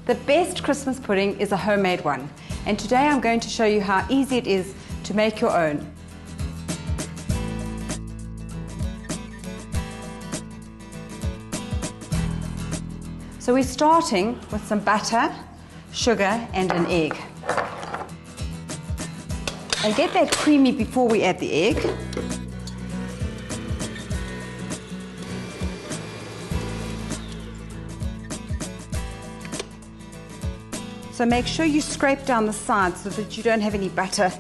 The best Christmas pudding is a homemade one, and today I'm going to show you how easy it is to make your own. So we're starting with some butter, sugar and an egg. And get that creamy before we add the egg. So make sure you scrape down the sides so that you don't have any butter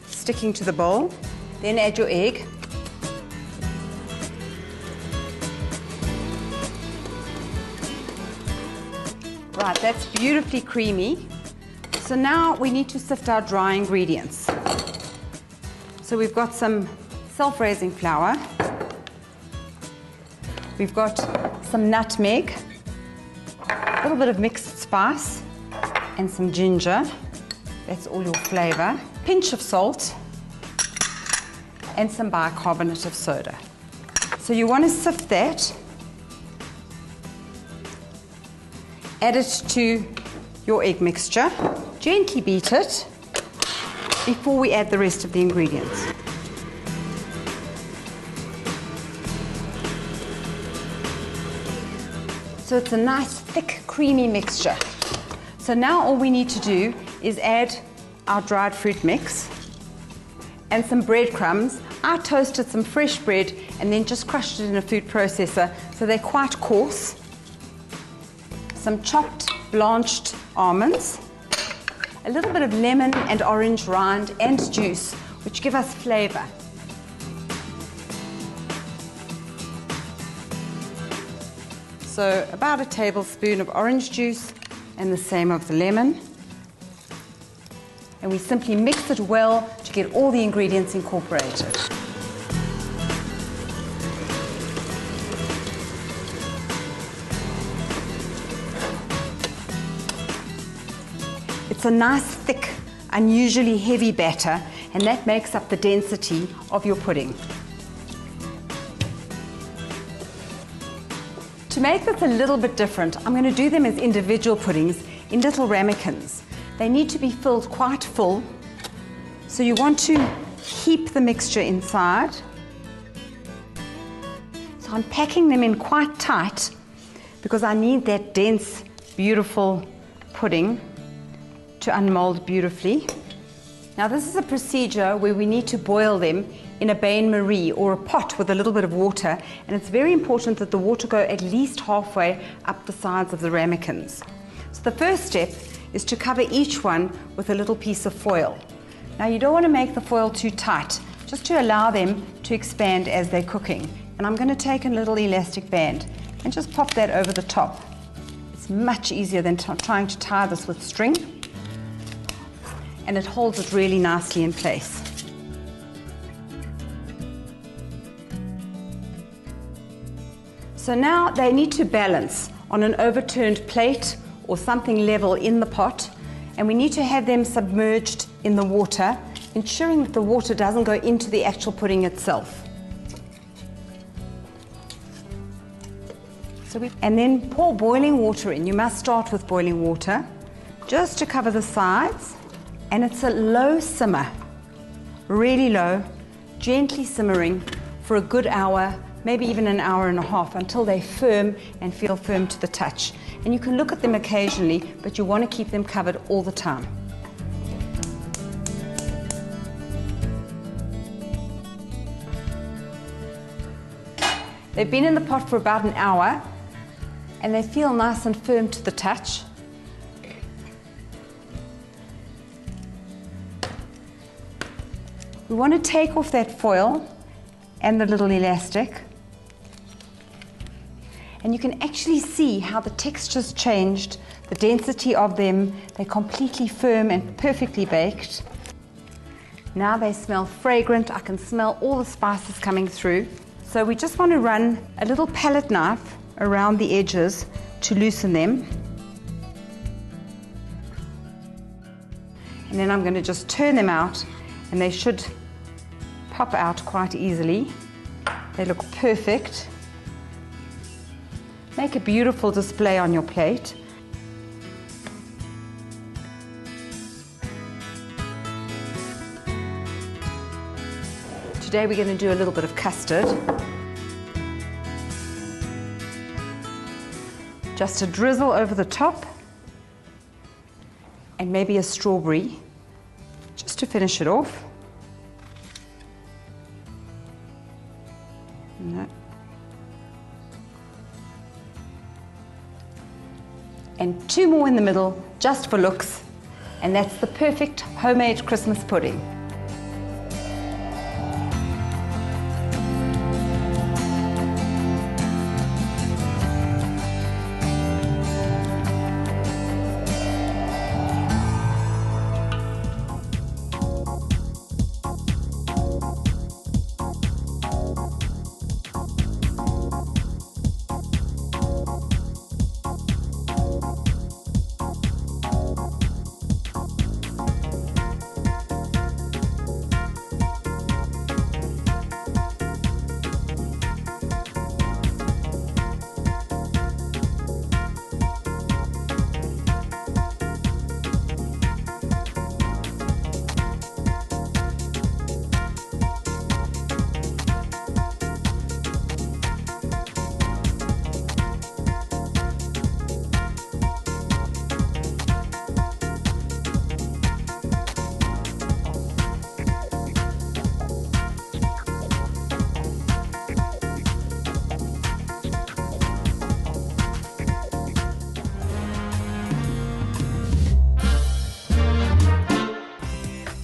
sticking to the bowl. Then add your egg. Right, that's beautifully creamy. So now we need to sift our dry ingredients. So we've got some self-raising flour. We've got some nutmeg, a little bit of mixed spice, and some ginger. That's all your flavor. Pinch of salt and some bicarbonate of soda. So you want to sift that. Add it to your egg mixture. Gently beat it before we add the rest of the ingredients. So it's a nice thick creamy mixture. So now all we need to do is add our dried fruit mix and some breadcrumbs. I toasted some fresh bread and then just crushed it in a food processor so they're quite coarse. Some chopped blanched almonds, a little bit of lemon and orange rind and juice, which give us flavor. So about a tablespoon of orange juice and the same of the lemon. And we simply mix it well to get all the ingredients incorporated. It's a nice, thick, unusually heavy batter, and that makes up the density of your pudding. To make this a little bit different, I'm going to do them as individual puddings in little ramekins. They need to be filled quite full, so you want to heap the mixture inside. So I'm packing them in quite tight because I need that dense, beautiful pudding to unmold beautifully. Now this is a procedure where we need to boil them in a bain-marie or a pot with a little bit of water, and it's very important that the water go at least halfway up the sides of the ramekins. So the first step is to cover each one with a little piece of foil. Now you don't want to make the foil too tight, just to allow them to expand as they're cooking. And I'm going to take a little elastic band and just pop that over the top. It's much easier than trying to tie this with string, and it holds it really nicely in place. So now they need to balance on an overturned plate or something level in the pot, and we need to have them submerged in the water, ensuring that the water doesn't go into the actual pudding itself. And then pour boiling water in. You must start with boiling water just to cover the sides, and it's a low simmer, really low, gently simmering for a good hour, maybe even an hour and a half, until they're firm and feel firm to the touch. And you can look at them occasionally, but you want to keep them covered all the time. They've been in the pot for about an hour, and they feel nice and firm to the touch. We want to take off that foil and the little elastic, and you can actually see how the texture's changed, the density of them. They're completely firm and perfectly baked. Now they smell fragrant. I can smell all the spices coming through. So we just want to run a little palette knife around the edges to loosen them. And then I'm going to just turn them out, and they should pop out quite easily. They look perfect. Make a beautiful display on your plate. Today we're going to do a little bit of custard. Just a drizzle over the top, and maybe a strawberry, just to finish it off. No. And 2 more in the middle, just for looks, and that's the perfect homemade Christmas pudding.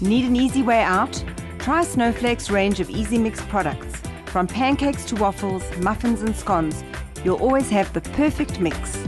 Need an easy way out? Try Snowflake's range of easy mix products. From pancakes to waffles, muffins and scones, you'll always have the perfect mix.